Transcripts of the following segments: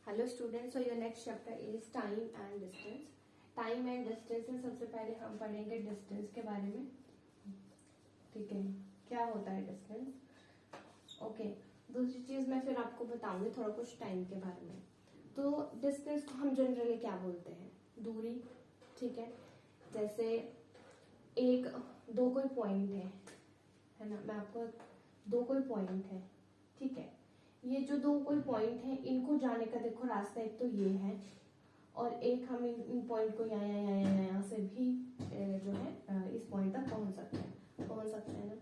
Hello students, so your next chapter is time and distance. Time and distance में सबसे पहले हम पढ़ेंगे डिस्टेंस के बारे में। ठीक है, क्या होता है डिस्टेंस। ओके, दूसरी चीज मैं फिर आपको बताऊंगी थोड़ा कुछ टाइम के बारे में। तो डिस्टेंस को हम जनरली क्या बोलते हैं? दूरी। ठीक है, जैसे एक दो कोई पॉइंट है ना, मैं आपको दो कोई पॉइंट है, ठीक है, ये जो दो कोई पॉइंट है इनको जाने का देखो रास्ता एक तो ये है, और एक हम इन पॉइंट को यहाँ से भी जो है इस पॉइंट तक पहुंच सकते हैं ना।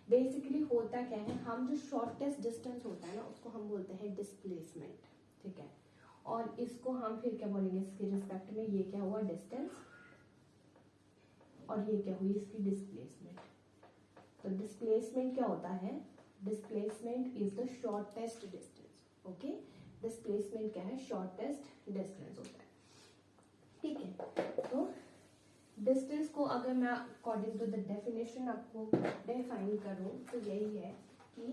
बेसिकली होता क्या है, हम जो शॉर्टेस्ट डिस्टेंस होता है ना उसको हम बोलते हैं डिस्प्लेसमेंट। ठीक है, और इसको हम फिर क्या बोलेंगे इसके रिस्पेक्ट में, ये क्या हुआ डिस्टेंस और ये क्या हुई इसकी डिस्प्लेसमेंट। तो डिस्प्लेसमेंट क्या होता है? Displacement is the shortest distance. Okay, displacement क्या है? शॉर्टेस्ट डिस्टेंस होता है। ठीक है, तो डिस्टेंस को अगर मैं अकॉर्डिंग टू द डेफिनेशन आपको डिफाइन करूं तो यही है कि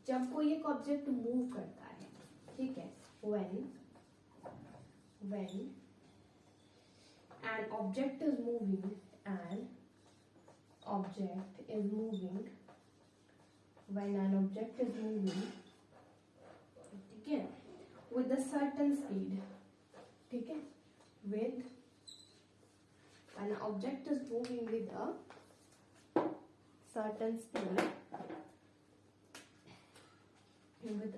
जब कोई एक ऑब्जेक्ट मूव करता है, ठीक है, when an object is moving when an object is moving, ठीक है, with a certain speed, ठीक है, when an object is moving with a certain speed, with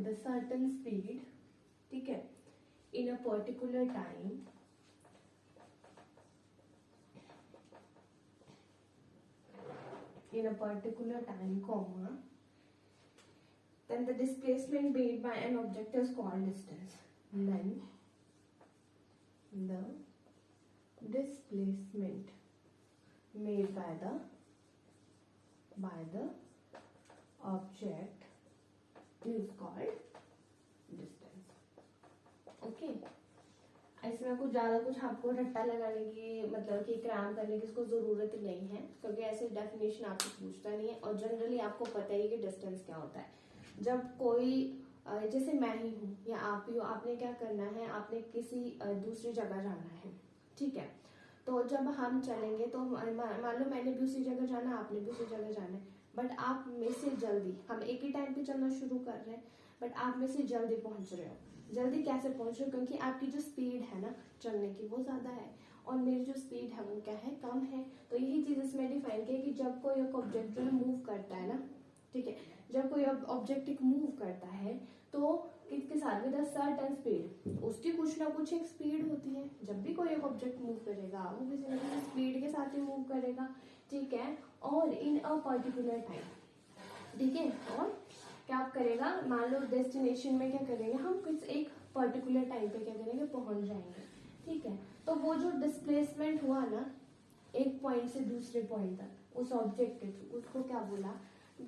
a certain speed, ठीक है, in a particular time, comma, then the displacement made by an object is called distance. Then the displacement made by the object is called distance. Okay, इसमें कुछ आपको रट्टा लगाने की मतलब कि क्रैम करने की इसको जरूरत नहीं है, क्योंकि ऐसे डेफिनेशन आपको पूछता नहीं है और जनरली आपको पता ही कि डिस्टेंस क्या होता है। जब कोई जैसे मैं ही हूँ या आप ही हो, आपने क्या करना है, आपने किसी दूसरी जगह जाना है, ठीक है, तो जब हम चलेंगे तो मान लो मैंने भी उसी जगह जाना है, आपने भी उसी जगह जाना है, बट आप में से जल्दी, हम एक ही टाइम पे चलना शुरू कर रहे हैं, बट आप में से जल्दी पहुंच रहे हो। जल्दी कैसे पहुंच रहे हो? क्योंकि आपकी जो स्पीड है ना चलने की वो ज्यादा है और मेरी जो स्पीड है वो क्या है, कम है। तो यही चीज इसमें डिफाइन किया कि जब कोई एक ऑब्जेक्ट जो है मूव करता है ना, ठीक है, जब कोई ऑब्जेक्ट मूव करता है तो किसके साथ, विद अ सर्टेन स्पीड, उसकी कुछ ना कुछ एक स्पीड होती है। जब भी कोई एक ऑब्जेक्ट मूव करेगा वो किसी ना किसी स्पीड के साथ ही मूव करेगा, ठीक है, और इन अ पर्टिकुलर टाइम, ठीक है। और क्या करेगा, मान लो डेस्टिनेशन में क्या करेंगे हम, कुछ एक पर्टिकुलर टाइम पे क्या करेंगे, पहुंच जाएंगे, ठीक है। तो वो जो डिस्प्लेसमेंट हुआ ना एक पॉइंट से दूसरे पॉइंट तक उस ऑब्जेक्ट के थ्रू, उसको क्या बोला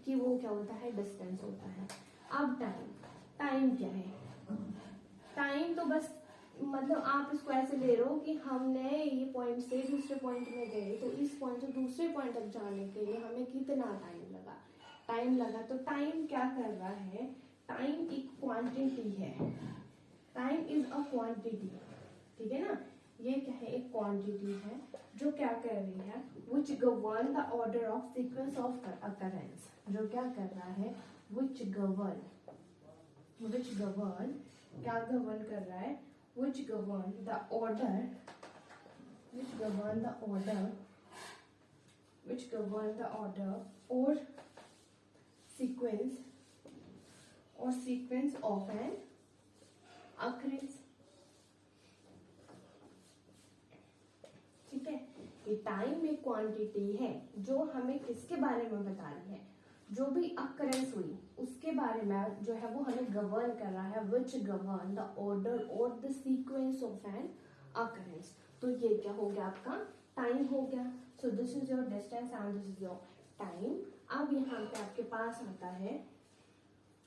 कि वो क्या होता है, डिस्टेंस होता है। अब टाइम क्या है? टाइम तो बस मतलब आप इसको ऐसे ले रहे हो कि हमने ये पॉइंट से दूसरे पॉइंट में गए, तो इस पॉइंट से दूसरे पॉइंट तक जाने के लिए हमें कितना टाइम लगा। तो टाइम क्या कर रहा है, टाइम एक क्वांटिटी है, टाइम इज अ क्वांटिटी, ठीक है ना। ये क्या है, एक क्वांटिटी है जो क्या कर रही है, which govern the order of sequence of occurrence, जो क्या कर रहा है, विच गवर्न क्या गवर्न कर रहा है, विच गवर्न द ऑर्डर और sequence of an occurrence, ठीक है। ये टाइम एक क्वांटिटी है जो हमें किसके बारे में बता रही है, जो भी अकरेंस हुई उसके बारे में जो है वो हमें गवर्न कर रहा है, विच गवर्न द ऑर्डर और the sequence of an occurrence. तो ये क्या हो गया, आपका टाइम हो गया। So this is your distance and this is your time. अब यहाँ पे आपके पास आता है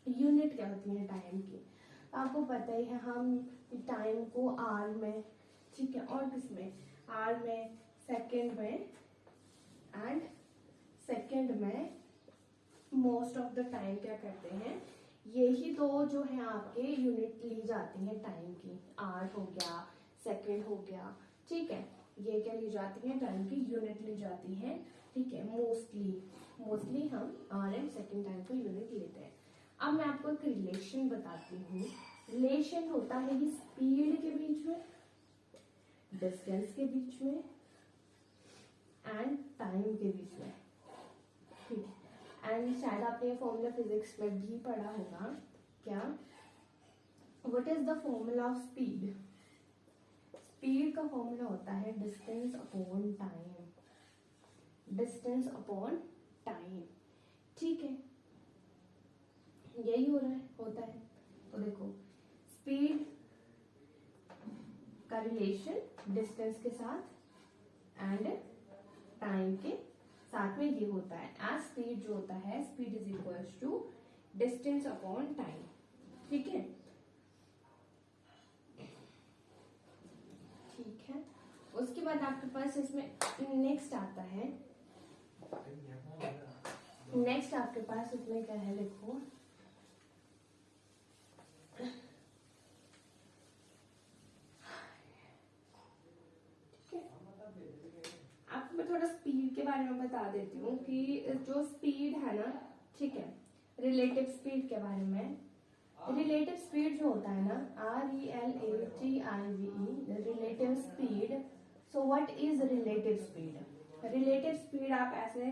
यूनिट क्या होती है टाइम की। आपको पता ही है हम टाइम को आर में, ठीक है, और किसमें, आर में, सेकेंड में एंड सेकेंड में मोस्ट ऑफ द टाइम क्या करते हैं, यही दो जो है आपके यूनिट ली जाती हैं टाइम की, आवर हो गया, सेकंड हो गया, ठीक है, ये क्या ली जाती है, टाइम की यूनिट ली जाती है, ठीक है, मोस्टली हम आवर एंड सेकंड टाइम को यूनिट लेते हैं। अब मैं आपको एक रिलेशन बताती हूँ। रिलेशन होता है ये स्पीड के बीच में, डिस्टेंस के बीच में एंड टाइम के बीच में, ठीक है। एंड शायद आपने ये फॉर्मूला फिजिक्स में भी पढ़ा होगा। क्या, what is the formula of speed? Speed का फॉर्मूला होता है distance upon time, distance upon time, ठीक है, यही हो रहा है, होता है। तो देखो स्पीड का रिलेशन डिस्टेंस के साथ एंड टाइम के साथ में ये होता है। एज स्पीड जो होता है, speed is equals to distance upon time, ठीक है, ठीक है। उसके बाद आपके पास इसमें नेक्स्ट आता है, नेक्स्ट आपके पास इसमें क्या है, देखो आपको मैं थोड़ा स्पीड के बारे में बता देती हूँ कि जो स्पीड है ना, ठीक है, रिलेटिव स्पीड के बारे में। रिलेटिव स्पीड जो होता है ना, RELATIVE, relative speed. So what is relative speed? Relative speed आप ऐसे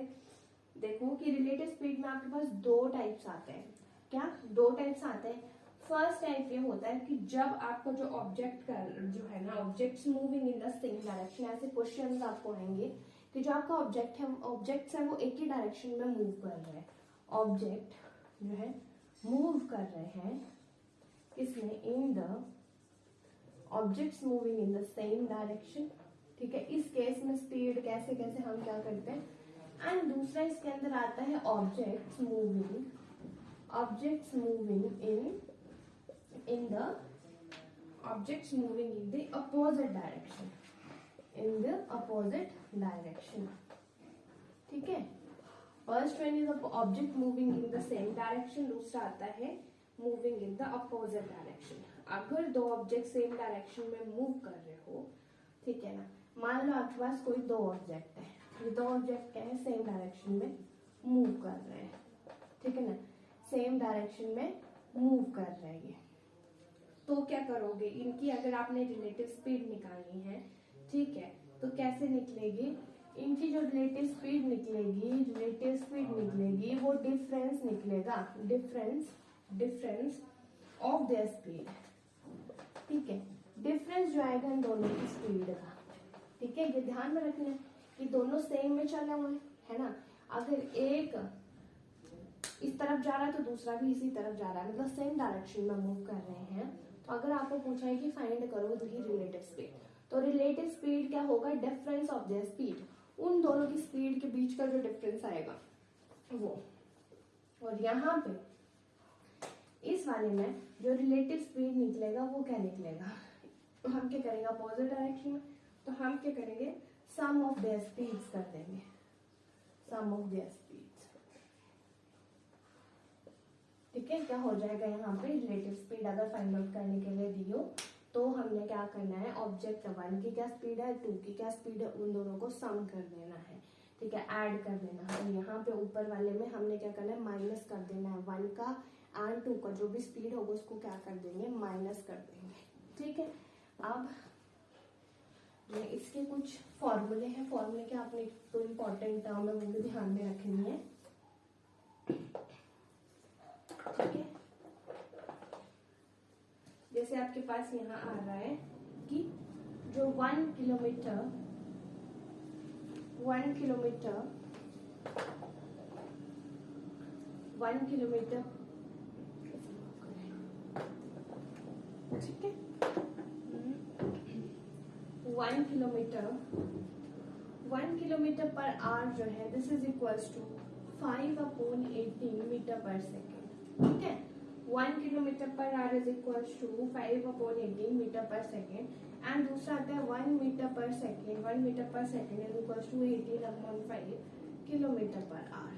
देखो कि रिलेटिव स्पीड में आपके पास दो टाइप्स आते हैं। क्या, दो टाइप्स आते हैं। फर्स्ट टाइप ये होता है कि जब आपका जो ऑब्जेक्ट का जो है ना, objects moving in the same direction, ऐसे क्वेश्चंस आपको आएंगे कि जो आपका ऑब्जेक्ट्स है वो एक ही डायरेक्शन में मूव कर रहे हैं। ऑब्जेक्ट जो है मूव कर रहे हैं इसमें, in the objects moving in the same direction, ठीक है। इस केस में स्पीड कैसे कैसे हम क्या करते हैं। एंड दूसरा इसके अंदर आता है objects moving in the objects moving in the opposite direction, ठीक है। First one is object moving in the same direction, दूसरा आता है moving in the opposite direction. अगर दो ऑब्जेक्ट सेम डायरेक्शन में मूव कर रहे हो, ठीक है ना, मान लो आपके पास कोई दो ऑब्जेक्ट है, ये दो ऑब्जेक्ट क्या है, सेम डायरेक्शन में मूव कर रहे हैं, ठीक है ना, सेम डायरेक्शन में मूव कर रहे हैं। तो क्या करोगे, इनकी अगर आपने रिलेटिव स्पीड निकालनी है, ठीक है, तो कैसे निकलेगी, इनकी जो रिलेटिव स्पीड निकलेगी वो डिफरेंस निकलेगा, डिफरेंस ऑफ देयर स्पीड, ठीक है। डिफरेंस जो आएगा इन दोनों की स्पीड का, ठीक है, ये ध्यान में रखना है कि दोनों सेम में चले हुए है ना। अगर एक इस तरफ जा रहा है तो दूसरा भी इसी तरफ जा रहा है, मतलब सेम डायरेक्शन में मूव कर रहे हैं। तो अगर आपको पूछा है कि फाइंड करो दी रिलेटिव स्पीड, तो रिलेटिव स्पीड क्या होगा, डिफरेंस ऑफ देयर स्पीड, उन दोनों की स्पीड के बीच का जो डिफरेंस आएगा वो। और यहाँ पे इस वाले में जो रिलेटिव स्पीड निकलेगा वो क्या निकलेगा, तो हम क्या करेंगे अपोजिट डायरेक्शन में, तो हम क्या करेंगे सम ऑफ देयर स्पीड्स कर देंगे, सम ऑफ देयर स्पीड्स, ठीक है। क्या हो जाएगा यहाँ पे, रिलेटिव स्पीड अगर फाइंड आउट करने के लिए दी हो तो हमने क्या करना है, ऑब्जेक्ट 1 की क्या स्पीड है, 2 की क्या स्पीड है, उन दोनों को सम कर देना है, ठीक है, ऐड कर देना है। और यहाँ पे ऊपर वाले में हमने क्या करना है, माइनस कर देना है 1 का एंड 2 का, जो भी स्पीड होगा उसको क्या कर देंगे, माइनस कर देंगे, ठीक है। अब इसके कुछ फॉर्मूले हैं, फॉर्मूले के आपने तो इम्पोर्टेंट टर्म है वो भी ध्यान में रखनी है, ठीक है। जैसे आपके पास यहाँ आ रहा है कि जो 1 किलोमीटर ठीक है, 1 किलोमीटर पर आवर जो है, this is equals to 5/18 metre per second, ठीक है। 1 kilometre per hour is equals to 5/18 metre per second. And दूसरा आता है 1 metre per second is equals to 18/5 kilometre per hour,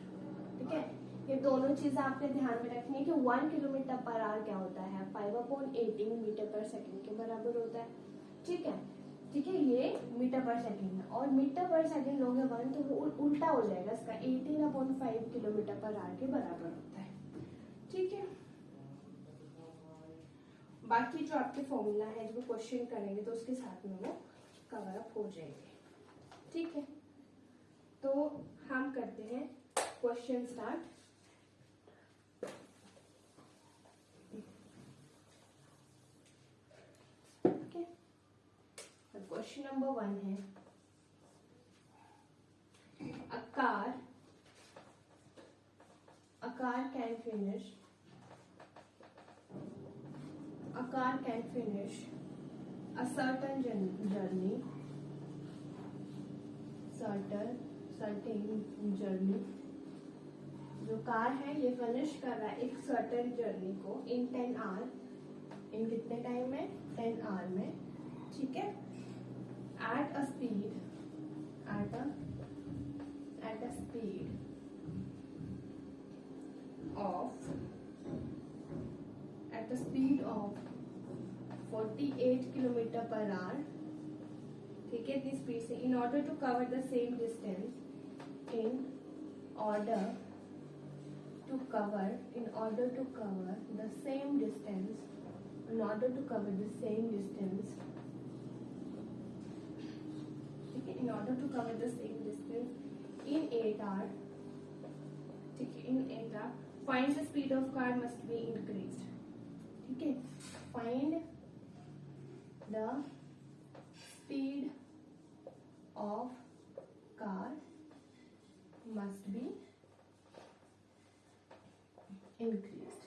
ठीक है। ये दोनों चीजें आपने ध्यान में रखनी है कि 1 किलोमीटर पर आवर क्या होता है, 5/18 मीटर पर सेकंड के बराबर होता है। ठीक है, ठीक है, ये मीटर पर सेकंड है और मीटर पर सेकंड लोगे 1 तो वो उल्टा हो जाएगा इसका, 18/5 किलोमीटर पर आवर के बराबर होता है। ठीक है, बाकी जो आपके फॉर्मूला है जो क्वेश्चन करेंगे तो उसके साथ में वो कवर अप हो जाएंगे। ठीक है, तो हम करते हैं question start. Okay, question number 1 है a car can finish a certain journey जो कार है ये फिनिश कर रहा है एक सर्टेन जर्नी को इन 10 आवर, इन कितने टाइम में, 10 आवर में। ठीक है, at a speed of 48 kilometre per hour. ठीक है, इतनी स्पीड से in order to cover the same distance in order to cover the same distance in 8 hours, ठीक है, in 8 hours find the speed of car must be increased। ठीक है, find the speed of car must be increased।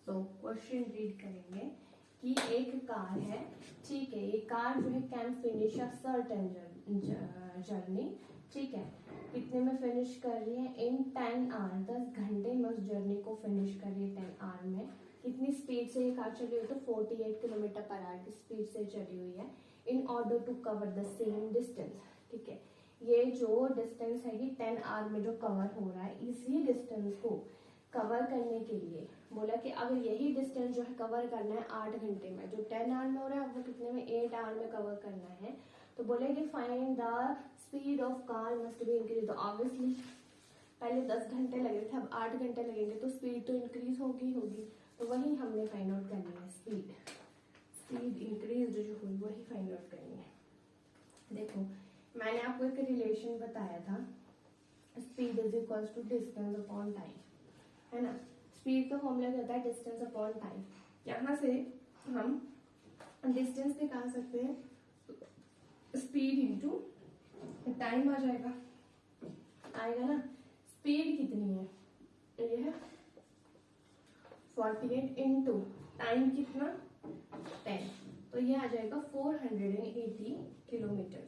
तो question read करेंगे कि एक car है, ठीक है, ये कार जो है can finish a certain journey. ठीक है, कितने में फिनिश कर रही है, इन 10 आवर, 10 घंटे में उस जर्नी को फिनिश कर रही है 10 आवर में। कितनी स्पीड से ये कार चली हुई, तो 48 किलोमीटर पर आवर की स्पीड से चली हुई है। In order to cover the same distance. ठीक है, ये जो डिस्टेंस है ये 10 आवर में जो कवर हो रहा है, इसी डिस्टेंस को कवर करने के लिए बोला कि अगर यही डिस्टेंस जो है कवर करना है 8 घंटे में, जो 10 आवर में हो रहा है वो कितने में, 8 आवर में कवर करना है, तो बोले कि find the speed of car must be increase. तो ऑब्वियसली पहले 10 घंटे लगे थे, अब 8 घंटे लगेंगे तो स्पीड तो इंक्रीज होगी, तो वही हमने फाइंड आउट करनी है, स्पीड इंक्रीज जो हुई वही फाइंड आउट करनी है। देखो मैंने आपको एक रिलेशन बताया था, speed is equal to distance upon time, है ना। स्पीड का फॉर्मूला क्या होता है, डिस्टेंस अपॉन टाइम। यहाँ से हम डिस्टेंस निकाल सकते हैं, स्पीड इंटू टाइम आ जाएगा, आएगा ना। स्पीड कितनी है, ये है 48 इंटू टाइम कितना 10, तो ये आ जाएगा 480 किलोमीटर।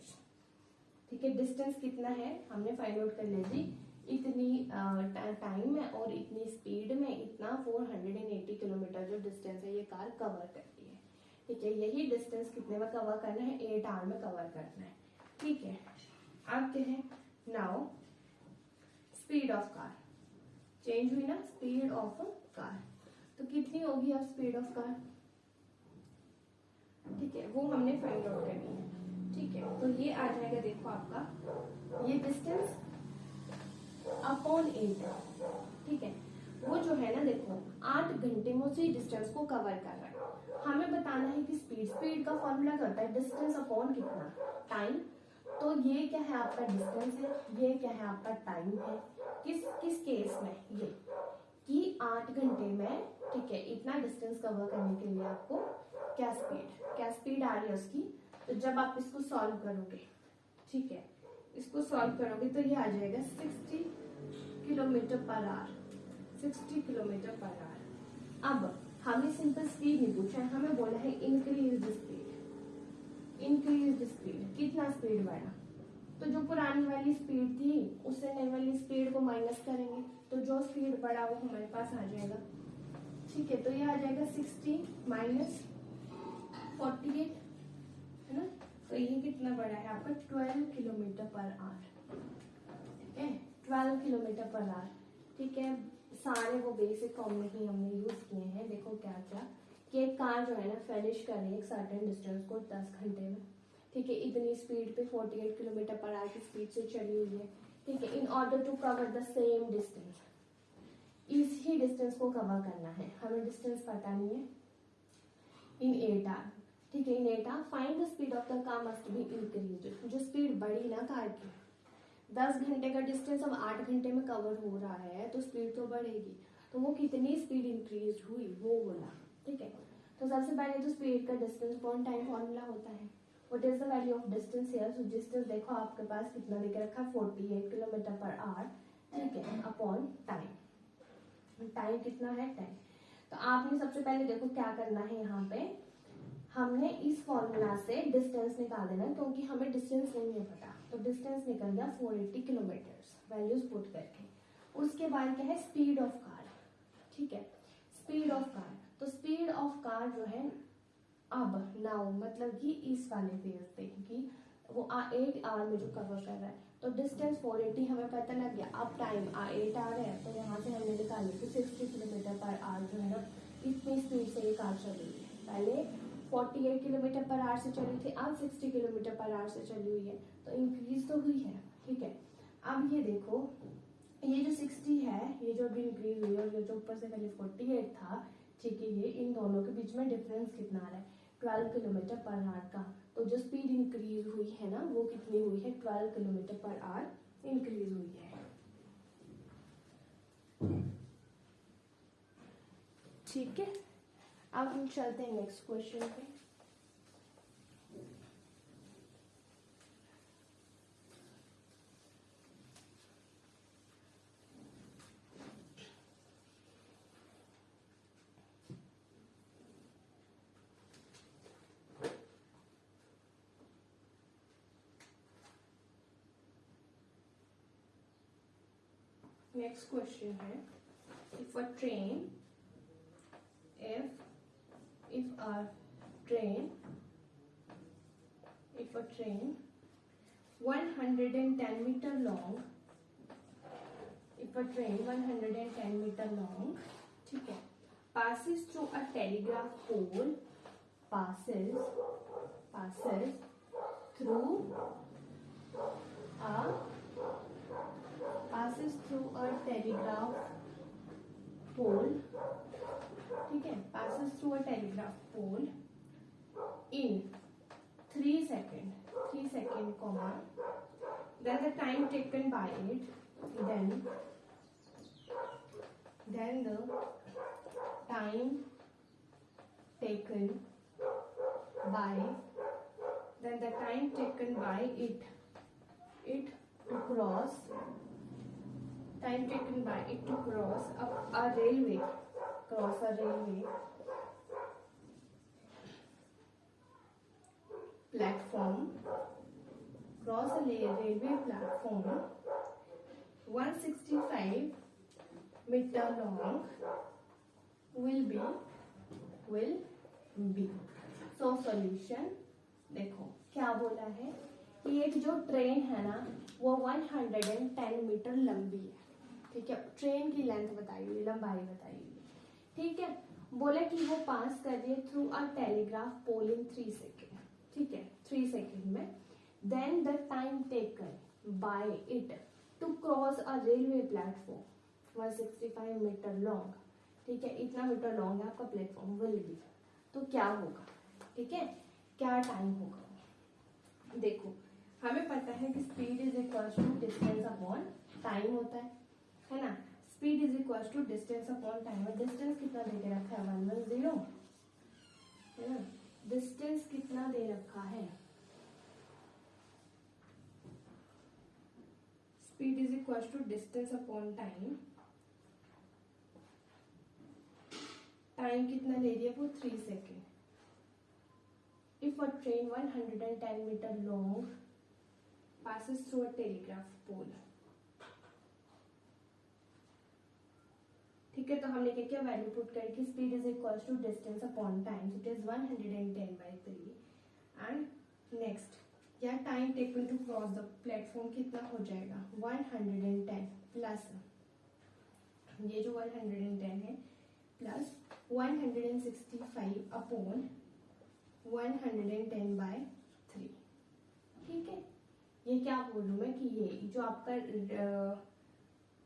ठीक है, डिस्टेंस कितना है हमने फाइंड आउट कर लिया जी, इतनी टाइम में और इतनी स्पीड में इतना 480 किलोमीटर जो डिस्टेंस है ये कार कवर करती है। ठीक है, यही डिस्टेंस कितने में कवर करना है, 8 आवर में कवर करना है। ठीक है, अब क्या है, now speed of car change हुई ना, स्पीड ऑफ कार, तो कितनी होगी अब स्पीड ऑफ कार। ठीक है, वो हमने फाइंड आउट करनी है। ठीक है, तो ये आ जाएगा, देखो आपका ये डिस्टेंस अपॉन 8। ठीक है, वो जो है ना, देखो 8 घंटे में उसी डिस्टेंस को कवर कर रहा है। हमें बताना है कि स्पीड का फॉर्मूला क्या होता है, डिस्टेंस अपॉन कितना, टाइम। तो ये क्या है आपका डिस्टेंस है, ये क्या है आपका टाइम है। किस केस में, ये कि 8 घंटे में, ठीक है, इतना डिस्टेंस कवर करने के लिए आपको क्या स्पीड आ रही है उसकी। तो जब आप इसको सॉल्व करोगे, ठीक है, इसको सॉल्व करोगे तो ये आ जाएगा 60 kilometre per our, 60 kilometre per our. अब हमें सिंपल स्पीड नहीं पूछा है, हमें बोला है इंक्रीज स्पीड। कितना स्पीड बढ़ा, तो जो पुरानी वाली स्पीड थी उससे नई वाली स्पीड को माइनस करेंगे, तो जो स्पीड बढ़ा वो हमारे पास आ जाएगा। ठीक है, तो ये आ जाएगा 60 माइनस 48, है ना। तो ये कितना बड़ा है आपका 12 किलोमीटर पर आवर। ठीक है, 12 12 किलोमीटर पर आवर। ठीक है, सारे वो बेसिक फॉर्मूले ही हमने यूज किए हैं। देखो क्या क्या कि एक कार जो है ना फिनिश कर रही है एक सर्टेन डिस्टेंस को 10 घंटे में। ठीक है, इतनी स्पीड पे 48 किलोमीटर पर आवर की स्पीड से चली हुई है। ठीक है, in order to cover the same distance, इसी डिस्टेंस को कवर करना है, हमें डिस्टेंस पता नहीं है। इन 8 आवर, ठीक है, in 8 hour find the speed of the car must be increase. जो स्पीड बढ़ी ना कार की, 10 घंटे का डिस्टेंस अब 8 घंटे में कवर हो रहा है तो स्पीड तो बढ़ेगी, तो वो कितनी स्पीड इंक्रीज हुई वो बोला। ठीक है, तो सबसे पहले तो स्पीड का डिस्टेंस अपॉन टाइम फॉर्मूला होता है। What is the value of distance here? So distance देखो आपके पास कितना देके रखा, 48 किलोमीटर पर आवर। ठीक है, अपॉन टाइम, टाइम कितना है 10। तो आपने सबसे पहले देखो क्या करना है, यहाँ पे हमने इस फॉर्मूला से डिस्टेंस निकाल देना, क्योंकि हमें डिस्टेंस नहीं है पता, तो डिस्टेंस निकल गया 480 किलोमीटर वैल्यूज पुट करके। उसके बाद क्या है, स्पीड ऑफ कार। ठीक है, स्पीड ऑफ कार, तो स्पीड ऑफ कार जो है अब नाउ मतलब कि इस वाले फेज पे, क्योंकि वो 8 आवर में जो कवर कर रहा है, तो डिस्टेंस 480 हमें पता लग गया। अब टाइम 8 आवर है, तो यहाँ से हमने निकाली कि 60 किलोमीटर पर आवर जो है ना, इतनी स्पीड से ये कार चल रही है। पहले 48 किलोमीटर पर आवर से चली थी, अब 60 किलोमीटर पर आवर से चली हुई है, तो इंक्रीज तो हुई है। ठीक है, अब ये देखो, ये जो 60 है, ये जो अभी इंक्रीज हुई है, और ये जो ऊपर से पहले 48 था, ठीक है, ये इन दोनों के बीच में डिफरेंस कितना आ रहा है, 12 किलोमीटर पर आवर का। तो जो स्पीड इंक्रीज हुई है ना, वो कितनी हुई है, 12 किलोमीटर पर आवर इंक्रीज हुई है। ठीक है, अब हम चलते हैं नेक्स्ट क्वेश्चन पे। नेक्स्ट क्वेश्चन है, if a train 110 meter long, if a train 110 meter long, ठीक है, passes through a telegraph pole, passes through a telegraph pole, ठीक है, passes through a telegraph pole in 3 seconds, comma, then the time taken by it, then the time taken by it to cross a railway platform, 165 meter long will be. So solution देखो क्या बोला है कि एक जो train है ना, वो 110 मीटर लंबी है। ठीक है, ट्रेन की लेंथ बताई हुई, लंबाई बताई हुई। ठीक है, बोला कि वो पास कर रही है through a telegraph pole in 3 second. ठीक है, 3 सेकेंड में। Then the time taken by it to cross a railway platform 165 metre long. ठीक है, इतना मीटर लॉन्ग है आपका प्लेटफॉर्म, विल बी। तो क्या होगा, ठीक है, क्या टाइम होगा? देखो हमें पता है कि speed is equal to distance upon time होता है ना। Speed is equal to distance upon time. Distance कितना दे के रखा है, 110 है ना। डिस्टेंस कितना दे रखा है, speed is equal to distance upon time. Time कितना ले रही है वो, 3 second. If a train 110 meter long passes through a telegraph pole, ठीक है, तो हमने क्या क्या वैल्यू पुट करी कि speed is equal to distance upon time, it is 110 by 3। And next या time taken to cross the platform कितना हो जाएगा 110 प्लस ये जो 110 है प्लस 165 अपॉन 110/3। ठीक है, ये क्या बोलूँ मैं कि ये जो आपका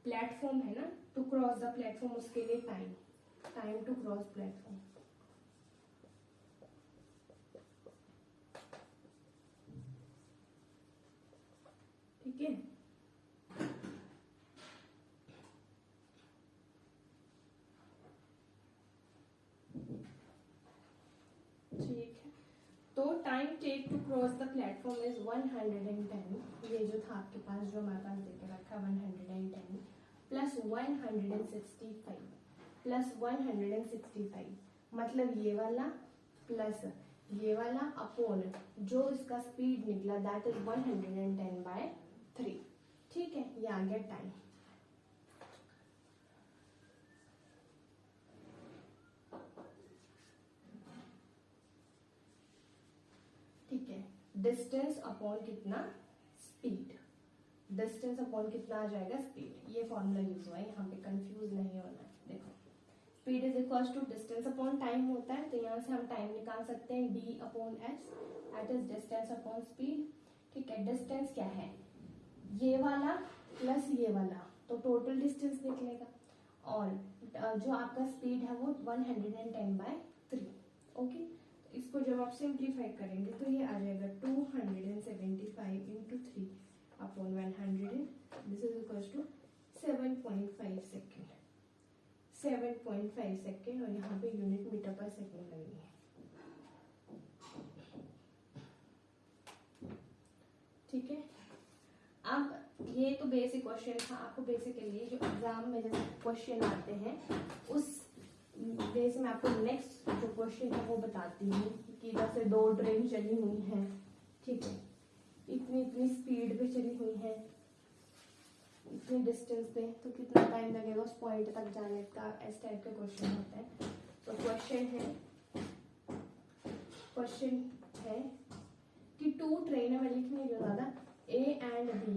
प्लेटफॉर्म है ना टू क्रॉस द प्लेटफॉर्म, उसके लिए टाइम टू क्रॉस प्लेटफॉर्म। ठीक है, ठीक है, तो time take to cross the platform is 110। ये जो था आपके पास, जो हमारे पास देके रखा 110 प्लस 165 प्लस 165, मतलब ये वाला प्लस ये वाला अपॉन जो इसका स्पीड निकला दैट इज 110/3। ठीक है, ये आ गया टाइम। ठीक है, डिस्टेंस अपॉन कितना स्पीड, डिस्टेंस अपॉन कितना आ जाएगा स्पीड। ये फॉर्मूला यूज हुआ है, यहाँ पे कंफ्यूज नहीं होना है। देखो, speed is equal to distance upon time होता है, तो यहाँ से हम टाइम निकाल सकते हैं d/s, that is distance upon speed. ठीक है, डिस्टेंस क्या है, ये वाला प्लस ये वाला, तो टोटल डिस्टेंस निकलेगा, और जो आपका स्पीड है वो 110/3। ओके, इसको जब आप सिंप्लीफाई करेंगे तो ये आ जाएगा 275 into 3 upon 100, this is equal to 7.5 second. 7.5 second, और यहाँ पे यूनिट मीटर पर सेकेंड लगनी है। ठीक है, अब ये तो बेसिक क्वेश्चन था। आपको बेसिकली जो एग्जाम में जैसे क्वेश्चन आते हैं उस बेस में आपको नेक्स्ट जो क्वेश्चन है वो बताती हूँ कि इधर से 2 ट्रेन चली हुई हैं। ठीक है, इतनी इतनी स्पीड पे चली हुई है, इतनी डिस्टेंस पे, तो कितना टाइम लगेगा उस पॉइंट तक जाने का, इस टाइप के क्वेश्चन होते हैं। तो क्वेश्चन है कि 2 ट्रेन है, मैं लिख नहीं रही ज़्यादा, A एंड B